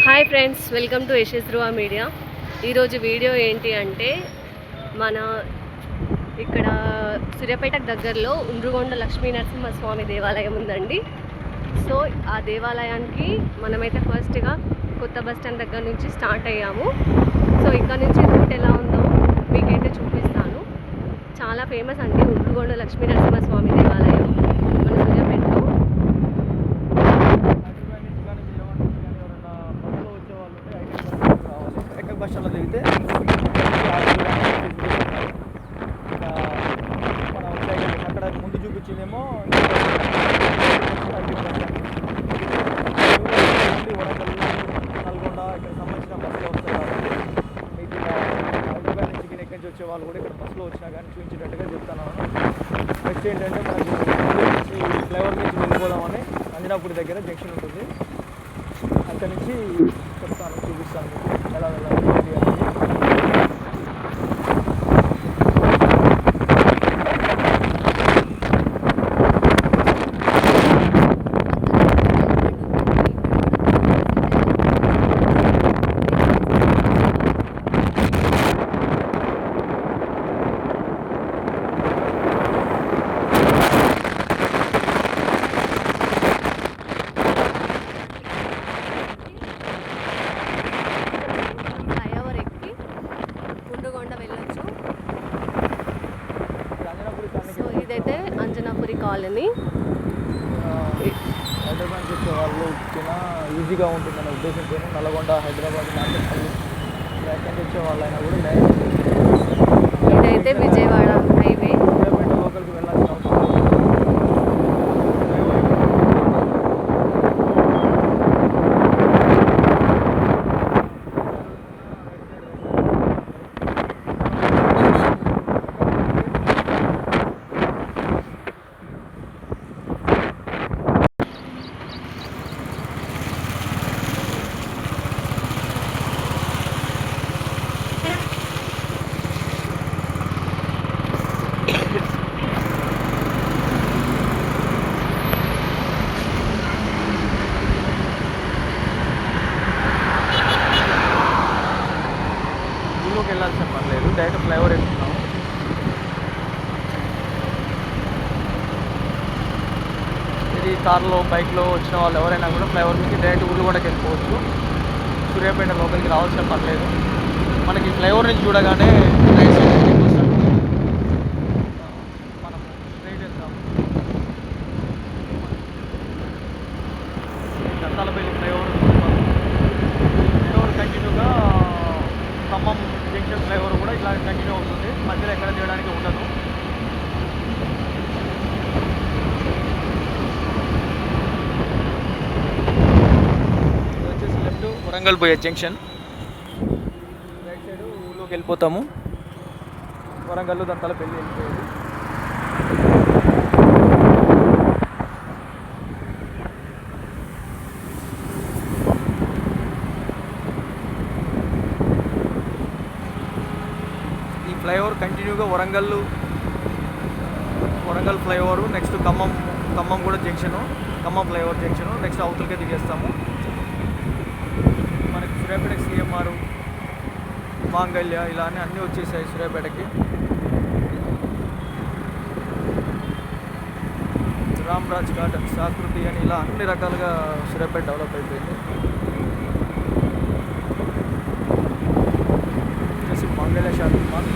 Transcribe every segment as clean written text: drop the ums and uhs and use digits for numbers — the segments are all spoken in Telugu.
Hi friends, welcome to Yashas Dhruva media. ఈరోజు వీడియో ఏంటి అంటే మన ఇక్కడ సూర్యాపేటకు దగ్గరలో ఉండ్రుగొండ లక్ష్మీ నరసింహస్వామి దేవాలయం ఉందండి. సో ఆ దేవాలయానికి మనమైతే ఫస్ట్గా కొత్త బస్ స్టాండ్ దగ్గర నుంచి స్టార్ట్ అయ్యాము. సో ఇక్కడ నుంచి రూట్ ఎలా ఉందో మీకైతే చూపిస్తాను. చాలా ఫేమస్ అండి ఉండ్రుగొండ లక్ష్మీ నరసింహస్వామి దేవాలయం మన సూర్యాపేటలో. బస్ స్టాండ్లో దిగితే మనం అక్కడ ముందు చూపించిందేమో వరంగల్, నల్గొండ ఇక్కడ సంబంధించిన బస్సులో వస్తారు కాబట్టి మీకు హైదరాబాద్ నుంచి ఎక్కడి నుంచి వచ్చే వాళ్ళు కూడా ఇక్కడ బస్సులో వచ్చినా కానీ చూపించేటట్టుగా చెప్తాను. నెక్స్ట్ ఏంటంటే మనకి ఫ్లైఓవర్ నుంచి వెళ్ళిపోదామని అంజనాపూర్ దగ్గర జంక్షన్ ఉంటుంది. అక్కడి నుంచి చెప్తాను, చూపిస్తాను మీకు ఎలా వెళ్ళాలి అనేది. ఇదైతే అంజనాపురి కాలనీ. హైదరాబాద్ వచ్చే వాళ్ళు వచ్చినా ఈజీగా ఉంటుందనే ఉద్దేశంతో నల్గొండ, హైదరాబాద్, నాగపల్లి ఎక్కడి నుంచి వచ్చే వాళ్ళైనా కూడా డైరెక్ట్ ఇదైతే విజయవాడ హైవే. సూర్యాపేట లోకల్కి వెళ్ళాల్సిన అవసరం లేదు. ఊళ్ళోకి వెళ్ళాల్సిన పని లేదు, డైరెక్ట్ ఫ్లైఓవర్ ఎక్కుతున్నాము. ఇది కార్లో, బైక్లో వచ్చిన వాళ్ళు ఎవరైనా కూడా ఫ్లైఓవర్ నుంచి డైరెక్ట్ ఊళ్ళు కూడా వెళ్ళిపోవచ్చు. సూర్యాపేట లోపలికి రావాల్సిన పని లేదు. మనకి ఫ్లైఓవర్ నుంచి చూడగానే రైట్ సైడ్ మనం స్ట్రైట్ వెళ్తాము. దత్తాలపల్లి ఫ్లైఓవర్ కంటిన్యూగా ఖమ్మం జంక్షన్ ఫ్లైఓవర్ కూడా ఇలా కంటిన్యూ అవుతుంది. మధ్యలో ఎక్కడ చేయడానికి ఉండదు. ఇది వచ్చేసి లెఫ్ట్ వరంగల్ పోయే జంక్షన్. రైట్ సైడ్ ఊళ్ళోకి వెళ్ళిపోతాము. వరంగల్ దత్తాలపల్లి వెళ్ళిపోయేది. ఫ్లైఓవర్ కంటిన్యూగా వరంగల్ ఫ్లైఓవర్, నెక్స్ట్ ఖమ్మం కూడా junction, Khammam flyover junction, next అవతలకే దిగేస్తాము. మనకి సూర్యాపేటకి సిఎంఆర్, మాంగళ్య ఇలా అన్నీ వచ్చేసాయి సూర్యాపేటకి. రామ్రాజ్ గార్డెన్, సాకృతి అని ఇలా అన్ని రకాలుగా సూర్యాపేట డెవలప్ అయిపోయింది. వచ్చేసి మాంగళ్య షాపింగ్ మాల్,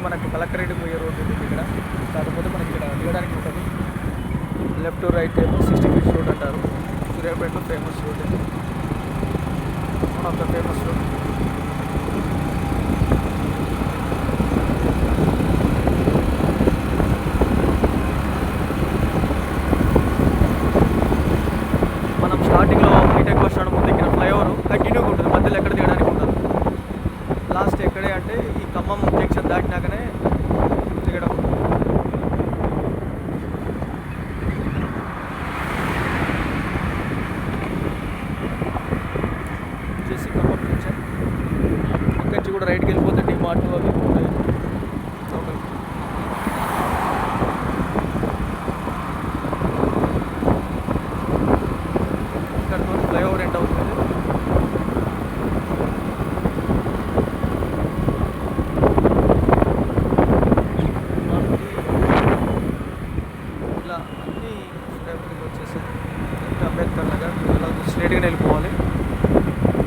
మనకు కలెక్టరేట్ పోయే రోడ్డు ఉంటుంది ఇక్కడ. కాకపోతే మనకి ఇక్కడ దిగడానికి ఉంటుంది. లెఫ్ట్ రైట్ ఏమో 60 ఫీట్స్ రోడ్ అంటారు. సూర్యాపేటలో famous road, one of the famous road. మనం స్టార్టింగ్లో బీటెక్ బస్ స్టాండ్ ముందు ఇక్కడ ఫ్లైఓవర్ కంటిన్యూగా ఉంటుంది, మధ్యలో ఎక్కడ దిగడానికి ఉండదు. లాస్ట్ ఎక్కడే అంటే ఈ ఖమ్మం జంక్షన్ దాటినాకనే దిగడం. వచ్చేసి ఖమ్మం జంక్షన్. కూడా రైట్కి వెళ్ళిపోతే డిమార్ట్ అవి ఉంటాయి లోకల్. ఇక్కడ ఫ్లైఓవర్ ఎండ్ అవుతుంది. ఇలా అన్నీ సూర్యాపేటకి వచ్చేసాయి. ఇంకా అంబేద్కర్ నగర్ ఇలా స్ట్రేట్గానే వెళ్ళిపోవాలి.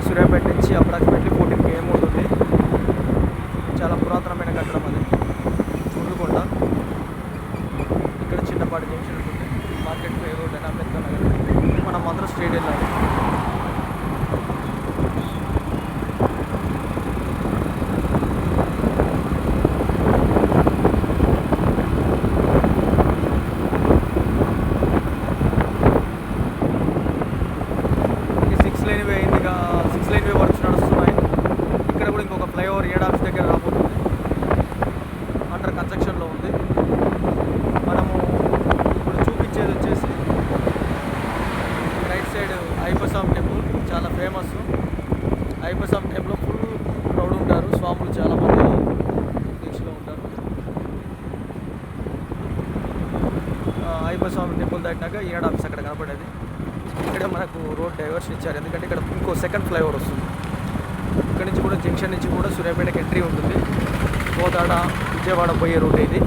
సూర్యాపేట నుంచి అప్రాక్సిమేట్లీ 14 km ఉంటుంది. చాలా పురాతనమైన కట్టడం అది, ఉండుకొండ. ఇక్కడ చిన్నపాటి జంక్షన్ ఉంటుంది. మార్కెట్ పై రోడ్ అని అంబేద్కర్ నగర్. మనం మాత్రం స్ట్రేట్ వెళ్ళాలి. సిక్స్ లైన్ వే వర్క్స్ నడుస్తున్నాయి. ఇక్కడ కూడా ఇంకొక ఫ్లైఓవర్ ఏడ్ ఆఫీస్ దగ్గర రాబోతుంది. అండర్ కన్స్ట్రక్షన్లో ఉంది. మనము ఇప్పుడు చూపించేది వచ్చేసి రైట్ సైడ్ ఐపసాం టెంపుల్, చాలా ఫేమస్. ఐపసాం టెంపుల్ ఫుల్ క్రౌడ్ ఉంటారు. స్వాములు చాలామంది దీక్షలో ఉంటారు. ఐపసాం టెంపుల్ దాటినాక ఏడ్ ఆఫీస్ అక్కడ కనపడేది. ఇక్కడ మనకు రోడ్ డైవర్షన్ ఇచ్చారు, ఎందుకంటే ఇక్కడ ఇంకో సెకండ్ ఫ్లైఓవర్ వస్తుంది. ఇక్కడ నుంచి కూడా జంక్షన్ నుంచి కూడా సూర్యాపేటకి ఎంట్రీ ఉంటుంది. కోదాడ విజయవాడ పోయే రూట్ ఇది.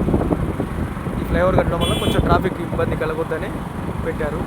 ఈ ఫ్లైఓవర్ కట్టడం వల్ల కొంచెం ట్రాఫిక్ ఇబ్బంది కలగొద్దని పెట్టారు.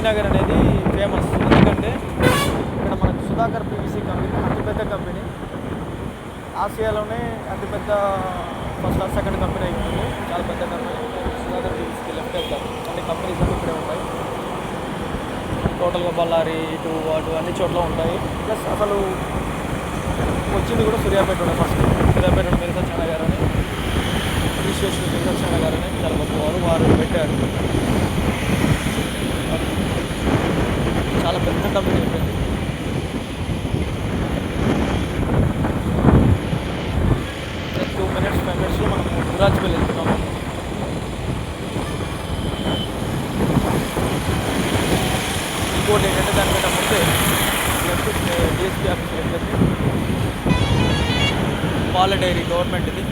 నగర్ అనేది ఫేమస్, ఎందుకంటే ఇక్కడ మనకు సుధాకర్ పీవీసీ కంపెనీ అతిపెద్ద కంపెనీ. ఆసియాలోనే అతిపెద్ద ఫస్ట్ ఆర్ సెకండ్ కంపెనీ అయి ఉంటుంది. చాలా పెద్ద కంపెనీ సుధాకర్ పీవీసీకి లెఫ్ట్ వెళ్తారు. అన్ని కంపెనీస్ అన్నీ ఇక్కడే ఉంటాయి. టోటల్గా బళ్ళారి ఇటు అటు అన్ని చోట్ల ఉంటాయి. ప్లస్ అసలు వచ్చింది కూడా సూర్యాపేట ఉండే ఫస్ట్. సూర్యాపేట మిర్సచ్చన్న గారని, విశ్వేశ్వర మిర్సచ్చన్న గారని చాలా గొప్పవారు. వారు పెట్టారు. చాలా పెద్ద కంపెనీ ఉంటుంది. జస్ట్ 2 minutes 5 minutesలో మనం గురాజ్పల్లి వెళ్తున్నాము. ఇంకోటి ఏంటంటే దానికంటే ముందే లెఫ్ట్ డిఎస్పీ ఆఫీస్ వెళ్తుంది. పాల డైరీ గవర్నమెంట్ ఇది.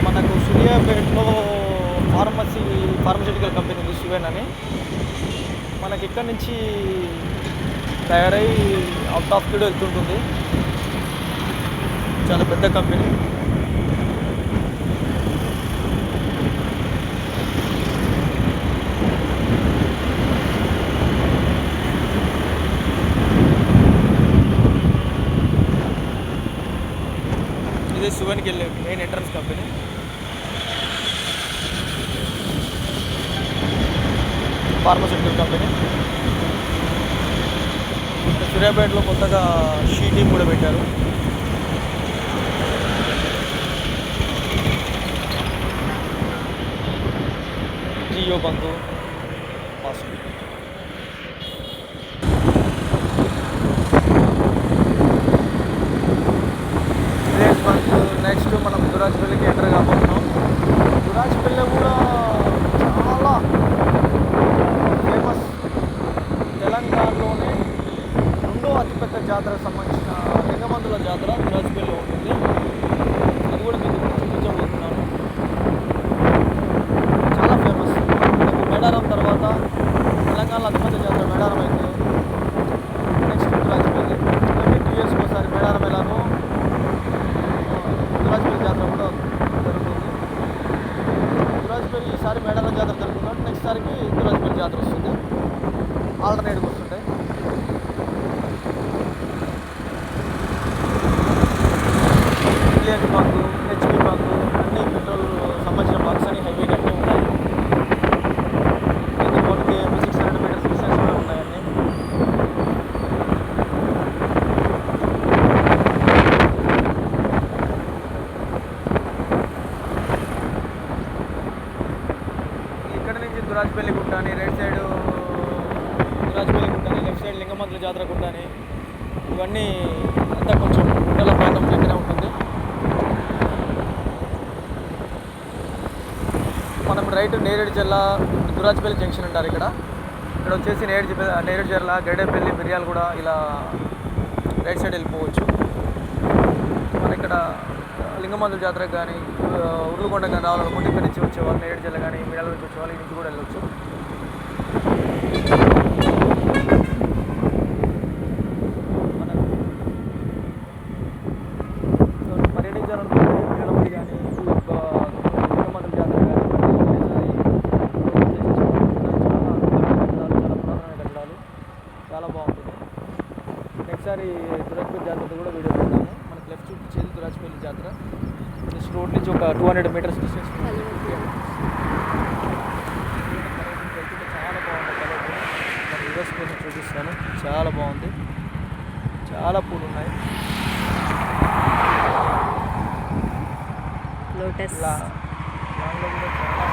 మనకు సూర్యాపేటలో ఫార్మస్యూటికల్ కంపెనీ ఉంది శివెన్ అని. మనకి ఇక్కడ నుంచి తయారై అవుట్ ఆఫ్ స్పీడ్ వెళ్తుంటుంది. చాలా పెద్ద కంపెనీ. ఇది శివన్కి వెళ్ళే main entrance company. Pharmaceutical company. సూర్యాపేటలో కొత్తగా షీటీ కూడా పెట్టారు. Jio bunk hospital. నెక్స్ట్ మనం దురాజ్పల్లికి ఎంటర్ కాబోతున్నాం. దురాజ్పల్లి కూడా జాతరకు సంబంధించిన లింగమంతుల జాతర దురాజ్పల్లిలో ఉంటుంది. అది కూడా మీకు చూపించబోతున్నాను. చాలా ఫేమస్. మనకు మేడారం తర్వాత తెలంగాణలో అతిపెద్ద జాతర మేడారం అయితే నెక్స్ట్ దురాజ్పల్లి. 2 ఇయర్స్కి ఒకసారి మేడారం ఎలాగో దురాజ్పల్లి జాతర కూడా జరుగుతుంది. దురాజ్పల్లి ఈసారి మేడారం జాతర జరుగుతుంది, నెక్స్ట్ సారికి దురాజ్పల్లి జాతర వస్తుంది. ఆల్టర్నేట్గా వస్తుంటాయి. ఇండియన్ బంకు, హెచ్పి బంకు అన్ని పెట్రోల్ సంబంధించిన బంక్స్ అని హైవే కట్టే ఉన్నాయి. అయితే 1 km 600 మీటర్స్ డిస్టెన్స్ కూడా ఉన్నాయన్నీ. ఇక్కడ నుంచి దురాజ్పల్లి గుట్ట అని రైట్ సైడ్ దురాజ్పల్లి గుట్ట అని, లెఫ్ట్ సైడ్ లింగమంతుల జాతర గుట్ట అని, ఇవన్నీ అంతా కొంచెం గుట్టల ప్రాంతం దగ్గర ఉంటుంది. మనం రైట్ నేరేడు జిల్లా దురాజ్పల్లి జంక్షన్ అంటారు. ఇక్కడ వచ్చేసి నేరేడు జిల్లా గడేపల్లి మిర్యాలగూడ ఇలా రైట్ సైడ్ వెళ్ళిపోవచ్చు. మన ఇక్కడ లింగమంతుల జాతరకు కానీ ఉర్లుగొండ కానీ రావాలనుకుంటే ఇక్కడ నుంచి వచ్చేవాళ్ళు, నేరేడు జిల్లా కానీ మిర్యాల నుంచి వచ్చేవాళ్ళు ఈ నుంచి కూడా వెళ్ళవచ్చు. పర్యటించాలనుకుంటే మిర్యాలగూడ కానీ లింగమంతుల జాతర కానీ చాలా పురాతనమైన కట్టడాలు, చాలా బాగుంటుంది. నెక్స్ట్ సారి దురాజ్పల్లి జాతర కూడా వీడియో పెడతాము. మనకి లెఫ్ట్ చూపించేది దురాజ్పల్లి జాతర. జస్ట్ రోడ్ నుంచి ఒక 200 మీటర్స్ డిస్టెన్స్ చాలా బాగుంటుంది. మరి రివర్స్ మీద చూపిస్తాను. చాలా బాగుంది, చాలా పూలు ఉన్నాయి. లోటస్ లాంగ్లో కూడా చాలా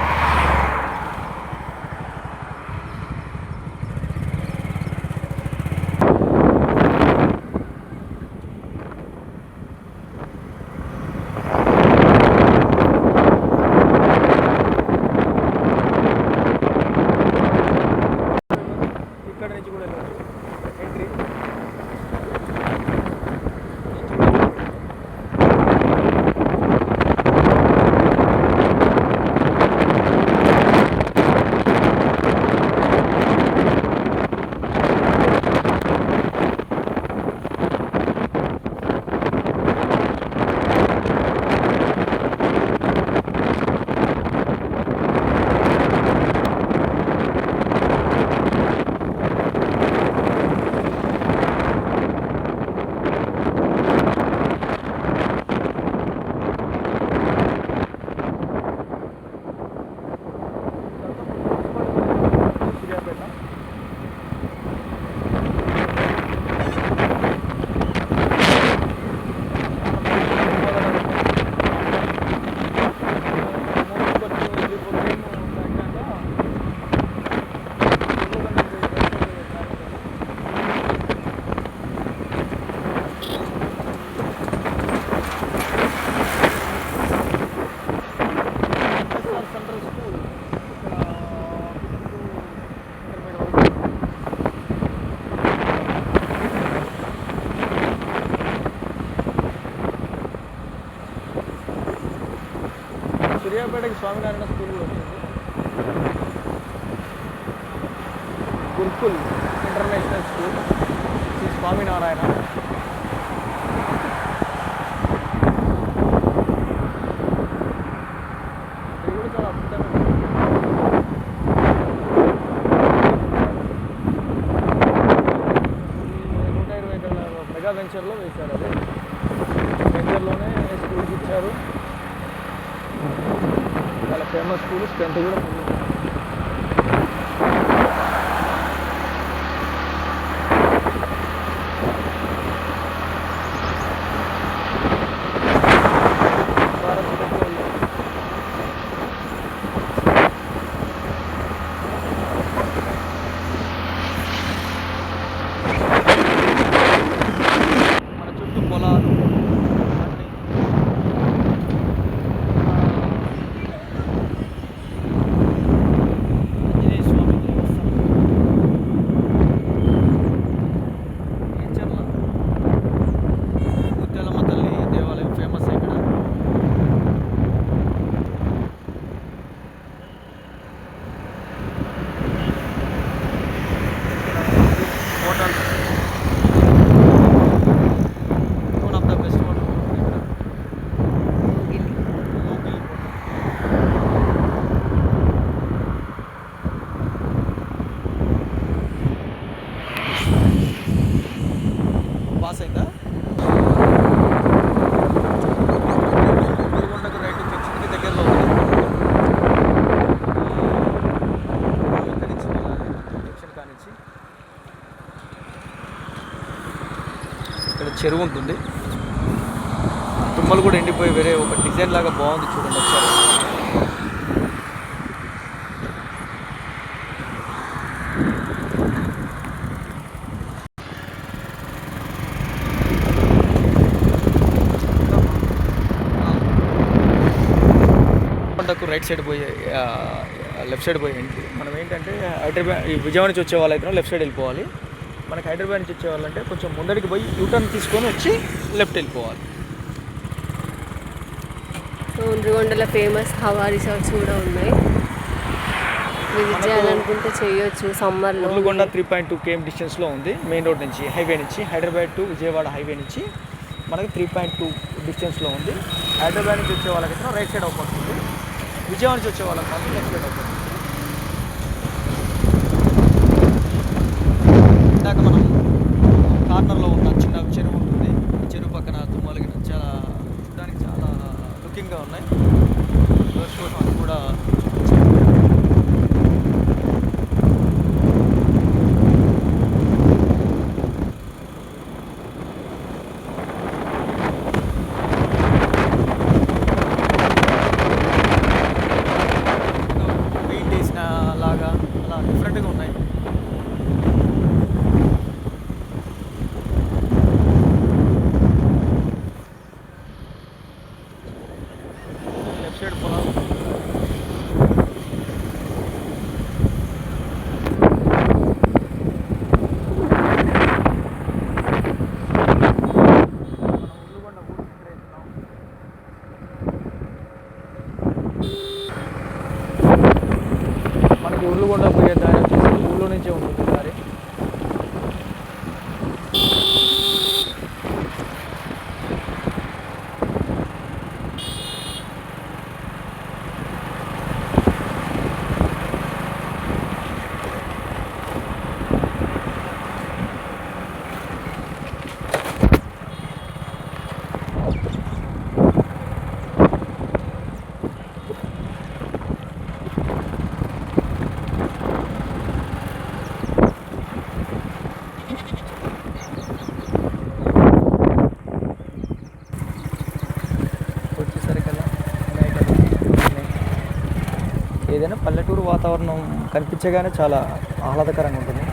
ఇక్కడ నుంచి కూడా వెళ్ళవచ్చు. ఎంట్రీ సూర్యాపేట. సెంట్రల్ స్కూల్ సూర్యాపేటకి స్వామినారాయణ స్కూల్ కూడా వచ్చింది. Gurukul international school Shri Swaminarayan. ఇది కూడా చాలా అద్భుతంగా ఉంది. 120 ఎకరాల మెగా వెంచర్లో వేశారు. అదే వెంచర్లోనే స్కూల్కి ఇచ్చారు. చాలా ఫేమస్ స్కూల్, స్ట్రెంత్ కూడా ఉంది. మన చుట్టూ పొలాలు అన్నీ. చెరువు ఉంటుంది. తుమ్మలు కూడా ఎండిపోయి వేరే ఒక డిజైన్ లాగా బాగుంది, చూడండి ఒకసారి. కొండకు రైట్ సైడ్ పోయి లెఫ్ట్ సైడ్ పోయేయండి. మనం ఏంటంటే హైదరాబాద్ ఈ విజయవాడ నుంచి వచ్చే వాళ్ళైతే లెఫ్ట్ సైడ్ వెళ్ళిపోవాలి. మనకి హైదరాబాద్ నుంచి వచ్చే వాళ్ళంటే కొంచెం ముందరికి పోయి యూటర్న్ తీసుకొని వచ్చి లెఫ్ట్ వెళ్ళిపోవాలి. సో ఉండ్రుగొండలో ఫేమస్ హవా రిసార్ట్స్ కూడా ఉన్నాయి, విజిట్ చేయాలనుకుంటే చేయొచ్చు సమ్మర్లో. ఉండ్రుగొండ 3.2 km డిస్టెన్స్లో ఉంది మెయిన్ రోడ్ నుంచి, హైవే నుంచి. హైదరాబాద్ టు విజయవాడ హైవే నుంచి మనకి 3.2 డిస్టెన్స్లో ఉంది. హైదరాబాద్ నుంచి వచ్చే వాళ్ళకైతే రైట్ సైడ్ అవుతుంది, విజయవాడ నుంచి వచ్చే వాళ్ళకి మాత్రం లెఫ్ట్ సైడ్ అవుతుంది. ఇందాక మనం కార్నర్లో ఉన్న చిన్న చెరువు ఉంటుంది, ఈ చెరువు పక్కన తుమ్మలకి చాలా చూడడానికి చాలా లుకింగ్గా ఉన్నాయి. టూరిస్ట్ కోసం అది కూడా పెయింట్ వేసిన లాగా అలా డిఫరెంట్గా ఉన్నాయి. లెఫ్ట్ సైడ్ పొలాలు. మనకి ఉర్లుగొండ పోయే దారి వచ్చేసి ఊళ్ళో నుంచే ఉంటుంది దారి. వచ్చేసరి కదా ఏదైనా పల్లెటూరు వాతావరణం కనిపించగానే చాలా ఆహ్లాదకరంగా ఉంటుంది.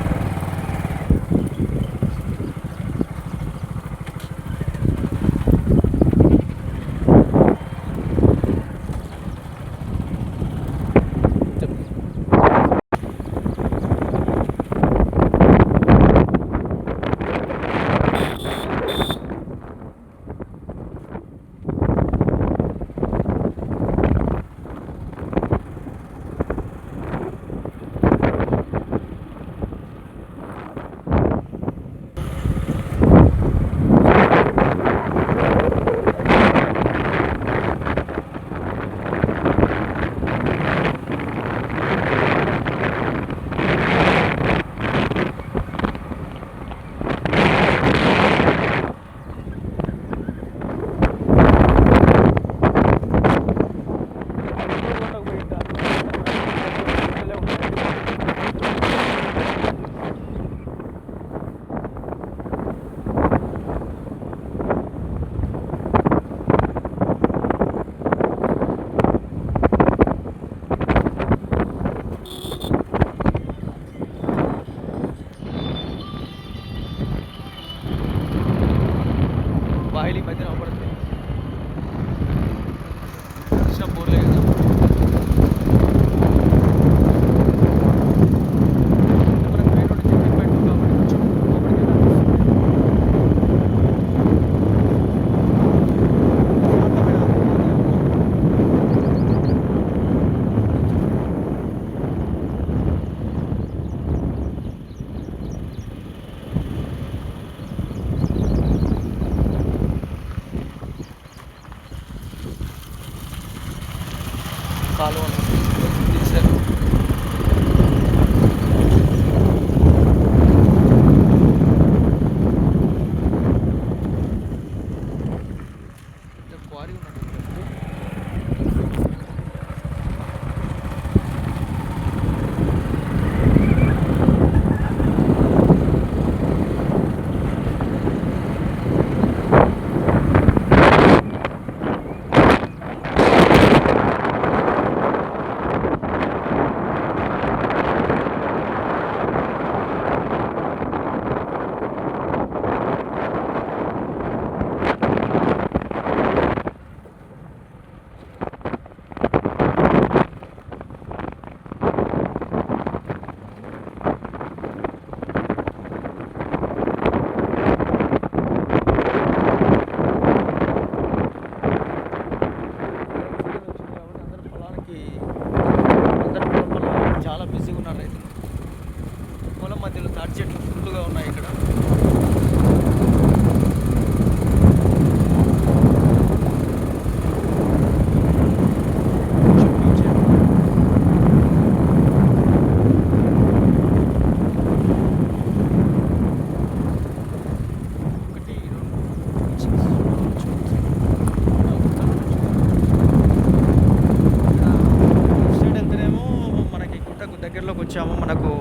వచ్చాము మనకు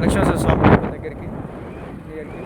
లక్ష్మీనరసింహ స్వామి టెంపుల్ దగ్గరికి నియర్కి.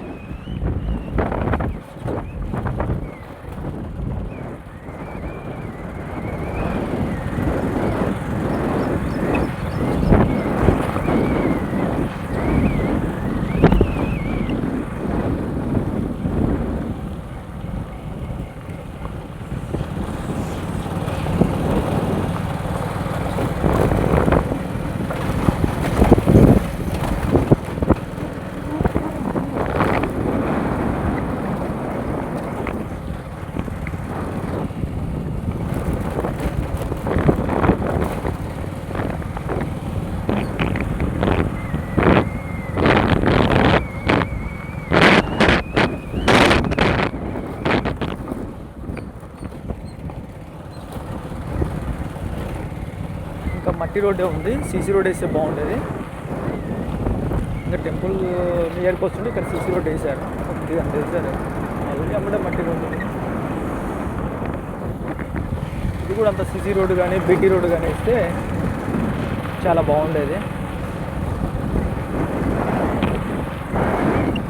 ఇంకా మట్టి రోడ్డే ఉంది, సీసీ రోడ్ వేస్తే బాగుండేది. ఇంకా టెంపుల్ నియర్కి వస్తుంటే ఇక్కడ సీసీ రోడ్ వేసారు, ఇది అంత వేసారు. మళ్ళీ అమ్మడే మట్టి రోడ్డు ఉంది. ఇది కూడా అంత సీసీ రోడ్డు కానీ బీటీ రోడ్డు కానీ వేస్తే చాలా బాగుండేది.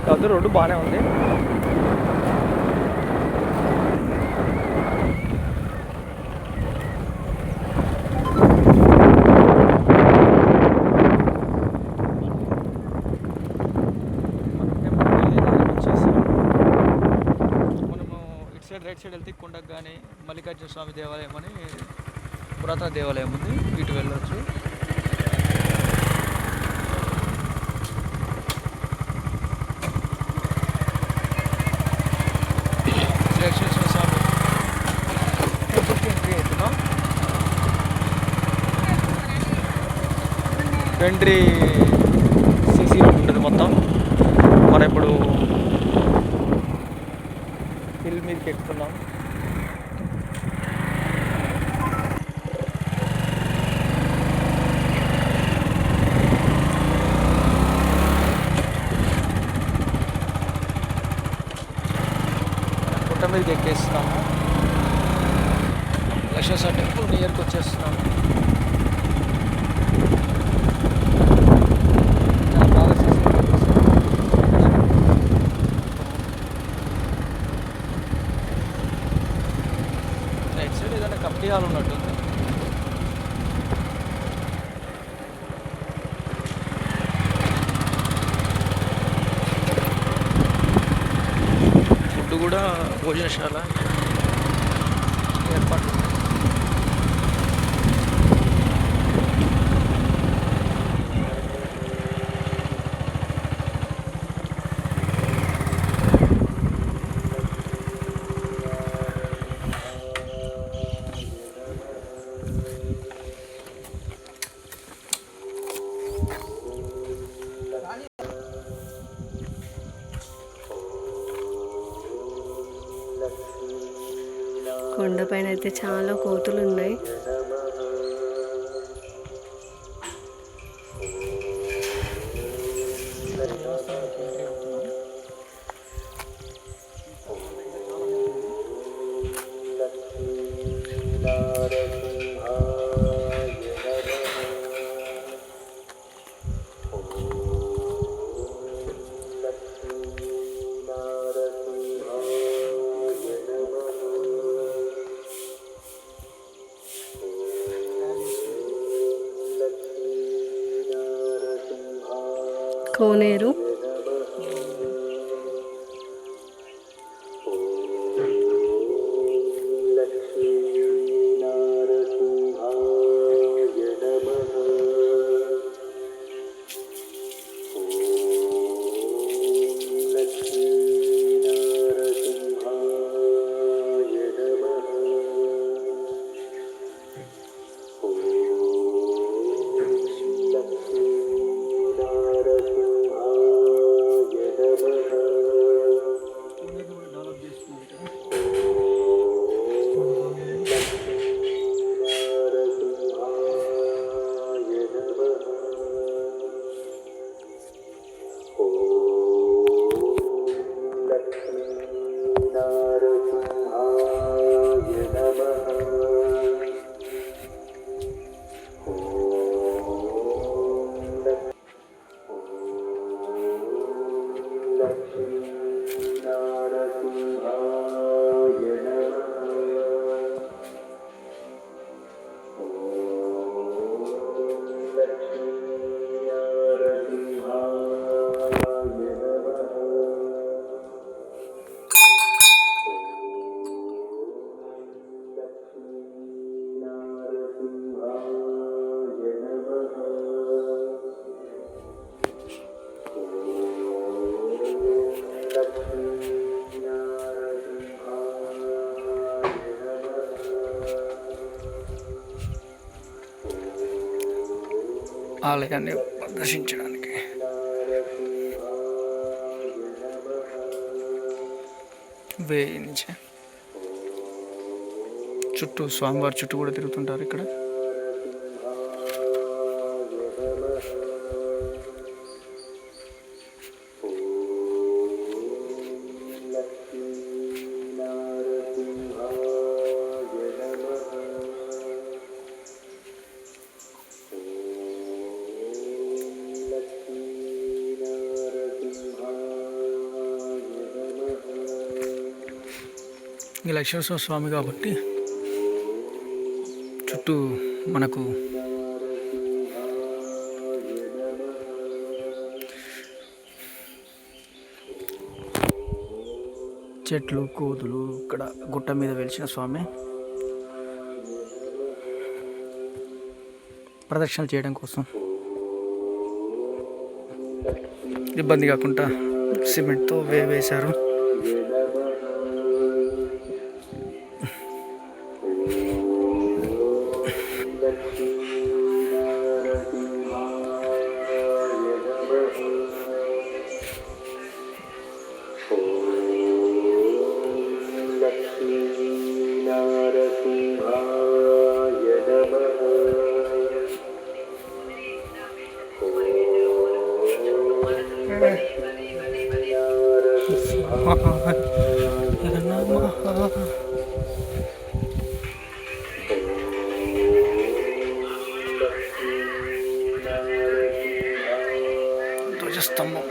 కాకపోతే రోడ్డు బాగానే ఉంది. రైట్ సైడ్ వెళ్తే కొండకు కానీ మల్లికార్జున స్వామి దేవాలయం అని పురాతన దేవాలయం ఉంది, ఇటు వెళ్ళొచ్చు. లక్ష్మీనరసింహ స్వామి టెంపుల్కి ఎంట్రీ అవుతున్నాం. ఎంట్రీ సీసీ రోడ్ ఉంటుంది మొత్తం. మనం ఇప్పుడు హిల్ మీదకి ఎక్కుతున్నాం. గుట్ట మీదకి ఎక్కేస్తున్నాము. లక్ష్మీనరసింహ టెంపుల్ నియర్కి వచ్చేస్తున్నాము. ఏదైనా కమిటీ హాల్ ఉన్నట్టుంది. ఫుడ్ కూడా భోజనశాల ఏర్పాటు. కొండపైన అయితే చాలా కోతులు ఉన్నాయి. కోనేరు ఆలయాన్ని దర్శించడానికి. వేయించి చుట్టూ స్వామివారి చుట్టూ కూడా తిరుగుతుంటారు ఇక్కడ. ఈ లక్ష్మీనరసింహ స్వామి కాబట్టి చుట్టూ మనకు చెట్లు, కోతులు, ఇక్కడ గుట్ట మీద వెలిసిన స్వామి ప్రదక్షిణలు చేయడం కోసం ఇబ్బంది కాకుండా సిమెంట్తో వేశారు. ధ్వజస్తంభం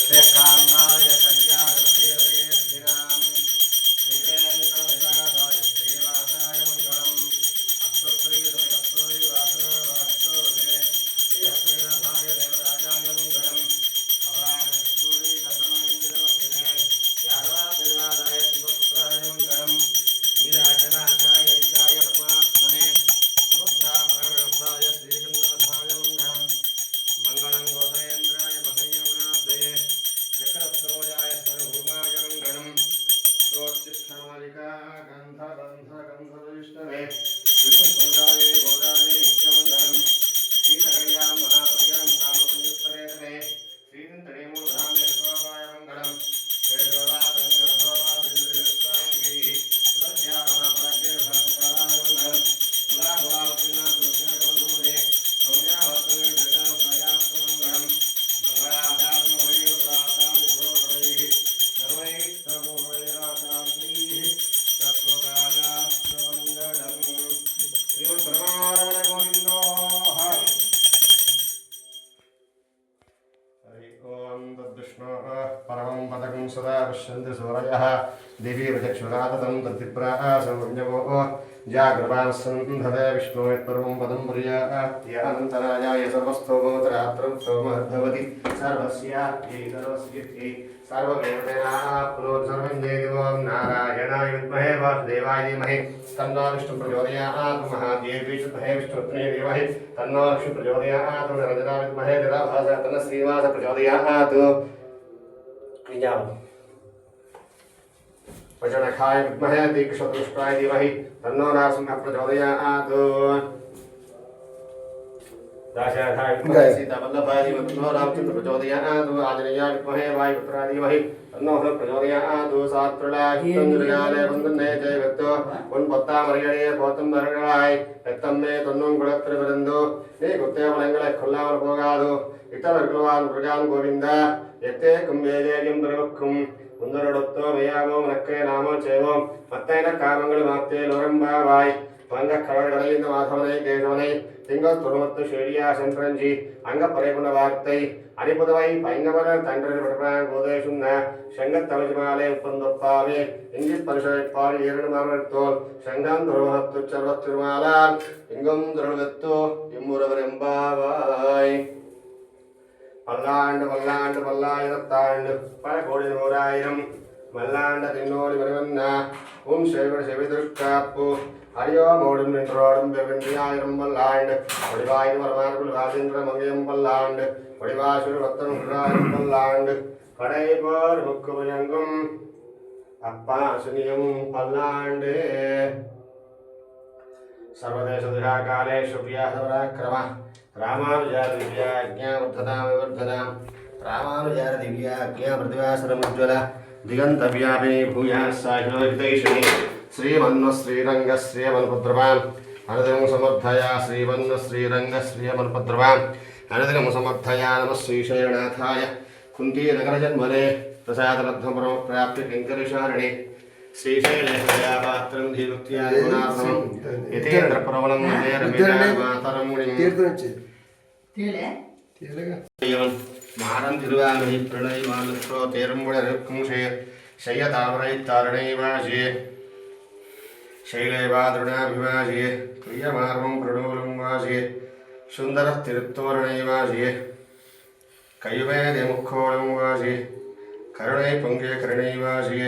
శ్రీకాంతాయ కళ్యాణదేవయేర్ధినాం శ్రీవేంకటనివాసాయ శ్రీనివాసాయ మంగళం అస్తు శ్రీకస్తూరివాసనవాస్తోరే శ్రీహస్తినాథాయ దేవరాజాయ మంగళం కమలాకస్తూరి గతమంజలవహినే యాదవాదివాదాయ శివపుత్రాయ మంగళం నీరాజనాశాయ ఇచ్చాయ పరమాత్మనే సుభద్రాపరణార్థాయ శ్రీగన్నాథాయ మంగళం మంగళం గోసేంద్రాయ మహయ్యమునాబ్దయే చక్రస్రోజాయ సర్వభూమాయ మంగళం స్తోత్తిష్ఠమాలికా గంధబంధగంధవిష్ణవే విష్ణుప్రదాయ గోదాయ నిత్యమంగళం శ్రీనగర్యాం మహాప్రయాం కామపంచుత్తరేతనే శ్రీదంతడే మూలధామే శుభాయ మంగళం శ్రీదేవాదంగధోవాదివిస్వామికి సదస్యా మహాప్రాజ్ఞే భరతకాలాయ మంగళం ములాములావతినా తులసినగంధూరే సౌజావత్రే జగాసాయాస్తు మంగళం మంగళాధాత్మవైర్రాతాని భోగవైః సర్వైః సర్వైరాచార్యైః సత్వకాలాస్తు మంగళం శ్రీమద్బ్రహ్మారమణ గోవిందో హరి ఓం తద్విష్ణోః పరమం పదకం సదా పశ్యంతి సూరయः దివి ప్రచక్షురాతతం తద్విప్రాసంజ్ఞవో జాగృపాసంధతే విష్ణోయత్పరమం పదం ప్రియాత్యానంతరాయాయ సర్వస్థోమోత్తరాత్రం స్తోమర్భవతి సర్వస్యాప్యై సర్వస్యై సర్వదేవతాప్నోత్ సర్వం జయదేవం నారాయణాయ విద్మహే వాసుదేవాయ ధీమహి తన్నో విష్ణు ప్రచోదయాత్ మహాదేవీ విద్మహే విష్ణుపత్నే ధీమహి తన్నో లక్ష్మీ ప్రచోదయాత్ నిరంజనా విద్మహే నిరాభాస తన్న శ్రీనివాస ప్రచోదయాత్ విజాం वचनखाय विद्महे दीक्षदृष्टाय धीमहि तन्नो नरसिंहः प्रचोदयात् दाशरथाय विद्महे सीतावल्लभाय धीमहि तन्नो रामचन्द्रः प्रचोदयात् आञ्जनेयाय विद्महे वायुपुत्राय धीमहि तन्नो हनुः प्रचोदयात् सात्प्रलाहितञ्जलयाले वन्दने जयवत्तो उन्पत्तामरियणे पोतं धरणळाय एत्तम्मे तन्नो गुणत्रविरन्दो ने गुत्तेवलङ्गळे कोल्लामल पोगादु इतवर्गलवान् प्रजान् गोविन्द यत्ते कुम्भेजेयं प्रवक्कुं मुन्दरडुत्तो मेयावो मनक्के नामो चेवो मत्तैन कामंगल मात्ते लोरंबावाय पंग खड़गड़लिंद माधवनै केशवनै तिंगल तुरुमत्तु शेडिया संत्रंजी अंग परेकुंड वार्तै अनिपुदवै पैंगवल तंड्रन पटप्राण गोदेशुन्न शंगत तवजमाले उपंदप्पावे इंगित परिशय पारि येरन मामर्तोल शंगं तुरुमत्तु चर्वत्तिरुमालाल इंगम दुरुगत्तु इम्मुरवरंबावाय பல்லாண்டு பல்லாண்டு பல்லாயிரத்தாண்டு பல கோடி நூறாயிரம் மல்லாண்ட தின்னோடி வருவன்னா உன் செல்வ செவிதுஷ்காப்பு அரியோமோடும் நின்றோடும் வெவ்வியாயிரம் பல்லாண்டு ஒளிவாயின் வரமார்கள் ராஜேந்திர மங்கையம் பல்லாண்டு ஒளிவாசுர் பத்தனூறாயிரம் பல்லாண்டு கடைபோர் முக்கு புஜங்கும் அப்பா சுனியும் பல்லாண்டு सर्वदेश काले शुभ्यासपराक्रम रामानुजादिव्याज्ञावर्धनामिवर्धनां रामानुजादिव्याज्ञाप्रतिभासरमुज्ज्वल दिगन्तव्यापिनी भूयाः साहिलोहितैषिणी श्रीमन्नश्रीरङ्गश्रियमन्पुत्रवान् अनधिकं समर्थया श्रीमन्नश्रीरङ्गश्रियमन्पुत्रवान् अनधिकं समर्थया नमः श्रीशैलनाथाय कुन्तीनगरजन्मने प्रसादलब्धपरमप्राप्य किङ्करिशारिणे श्रीशैलेशयापात्रं धीभक्त्यात्मनाथं यतेन्द्रप्रवलं वन्दे रमेशमातरं मुनिं मारं तिरुवाङ्गै प्रणयमालुत्रो तेरुम्बुडरुक्कुंशे शय्यतामरैत्तारणैवाशे शैलेवादृणाभिवाशे प्रियमार्वं प्रणूलं वाशे सुन्दरः तिरुत्तोरणैवाशे कैवेद्यमुखोळं वाशे करुणै पुङ्गे करुणैवाशे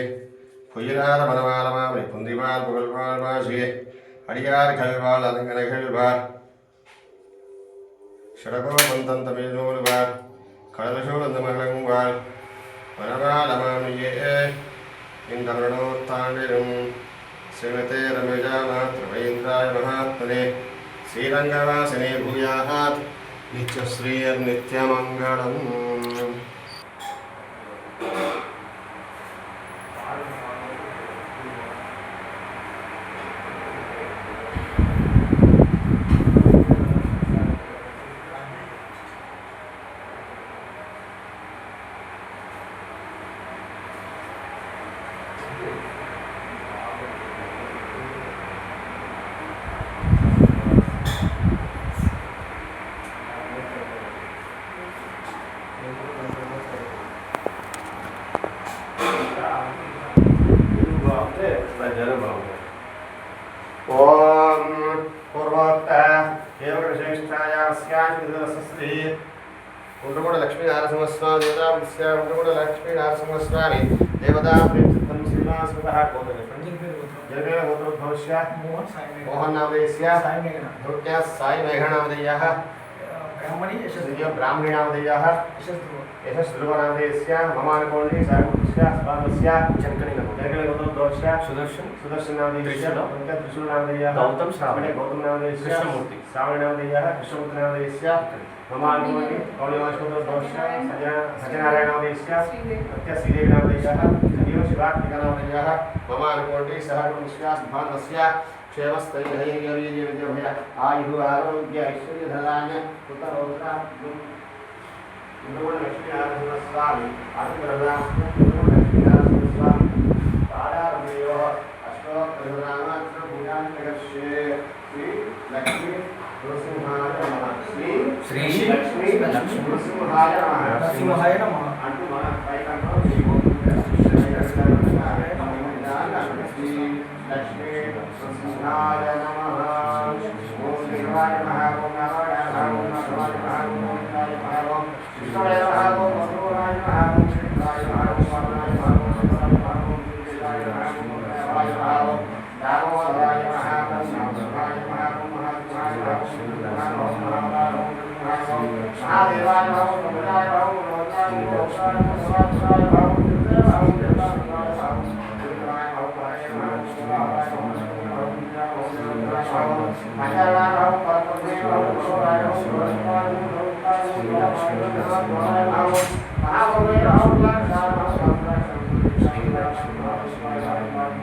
புயலார மனவாளமாமை புந்திவால் புகழ்வாள் வாசியே அடியார் கல்வாள் அதங்கன கல்வார் ஷடகோ பந்தந்த மேலோடுவார் கடலசோழந்த மகளங்குவாள் மனவாளமாமையே இந்த மரணோத்தாண்டிலும் ஸ்ரீமதே ரமேஜாமாத்ரவேந்திராய மகாத்மனே ஸ்ரீரங்கவாசினே பூயாத் நித்யஸ்ரீர் நித்யமங்கலம் శ్రీ ఉండ్రగొండ లక్ష్మీ నరసింహస్వామి దేవతా ఉండ్రగొండ లక్ష్మీ నరసింహస్వామి దేవతా ప్రేమ శ్రీనివాస జగన్ గోత్రోద్భవస్య మోహన్ నామదేయస్య ధృత్యా సాయి మేఘనామదేయః బ్రాహ్మణీ నామదేయः యశస్ధ్రువనామదేయస్య మమానుకోండి సాయపుత్రస్య స్వామస్య జనకని గోత్రోద్భవస్య సుదర్శన్ నామదేయస్య త్రిశూల నామదేయः గౌతమ్ నామదేయస్య కృష్ణమూర్తి శ్రావణ నామదేయः కృష్ణమూర్తి నామదేయస్య మమానుకోండి కౌళివాసోద్భవస్య సత్యనారాయణ నామదేయస్య సత్య శ్రీదేవి నామదేయः సజీవ శివాత్మిక నామదేయः మమానుకోండి సహకుటుంబస్య భాగస్య क्षेमस्थैर्यवीर्यविजय आयु आरोग्य ऐश्वर्य धनान्य पुत्रौत्र लक्ष्मी नरसिंहस्वामी लक्ष्मी पादारमेयो अष्टोत्तरनामाक्षरपूजान्यगस्ये श्री लक्ष्मी नरसिंहाय नमः श्री लक्ष्मी नरसिंहाय नमः अंटू मन पैकन्नो लक्ष्मी नरसिंहाय नमः ओम देवाय नमः ओम नारायणाय नमः ओम नारायणाय नमः ओम नारायणाय नमः ओम विष्णुवे नमः ओम मधुराय नमः ओम श्रीकाय नमः ओम वामनाय नमः ओम नारायणाय नमः ओम श्रीकाय नमः ओम देवाय नमः ओम दामोदराय नमः ओम नारायणाय नमः ओम महादेवाय नमः ओम महादेवाय नमः ओम भद्राय नमः ओम भद्राय नमः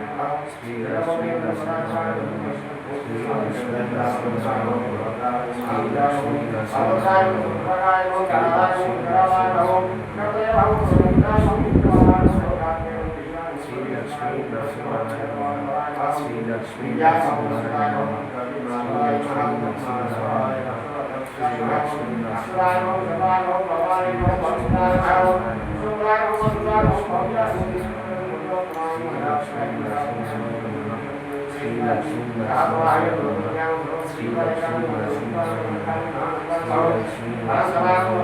ओम शिवाय नमः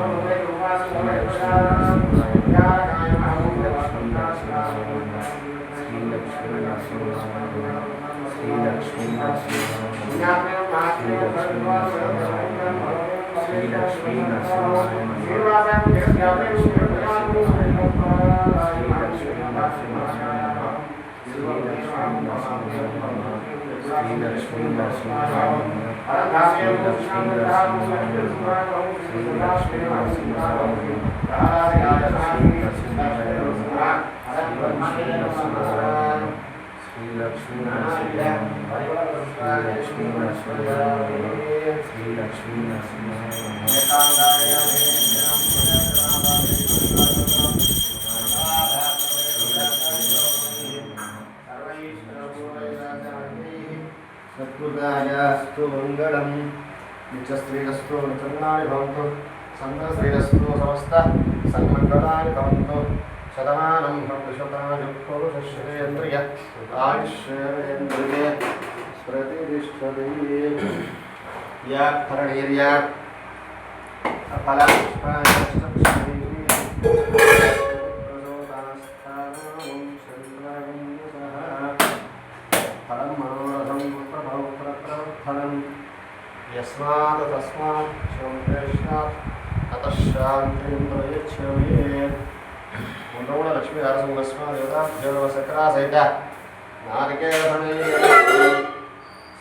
ओम सत्पुरुषायास्तु मंगलम नित्यस्त्रीरस्तु नित्यन्नानि भवन्तु सन्तस्त्रीरस्तु समस्त सन्मङ्गलानि भवन्तु शतमानं भवतुशतायुक्तपुरुषश्रेन्द्रिय आयुष्येन्द्रिये प्रतिष्ठते या फरणीर्या यस्मात् तस्मात् शोभेष्णात् ततः शान्तिं प्रयच्छमे उन्नोड लक्ष्मी नरसिंहस्वामी देवताभ्यो सकरा सहित नारिकेलफले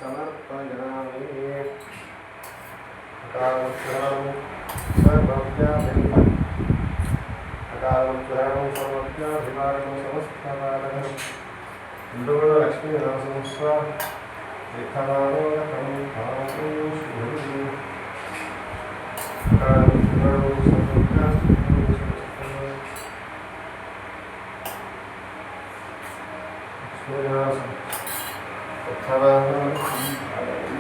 समर्पयामि अकालं सर्वव्यापितं सर्वव्यापितं समस्तपादः उन्नोड Lakshmi Narasimhaswamy Ekhavarokam Bhavamu Shri Karu Samukha Shri Ekhavarokam Bhavamu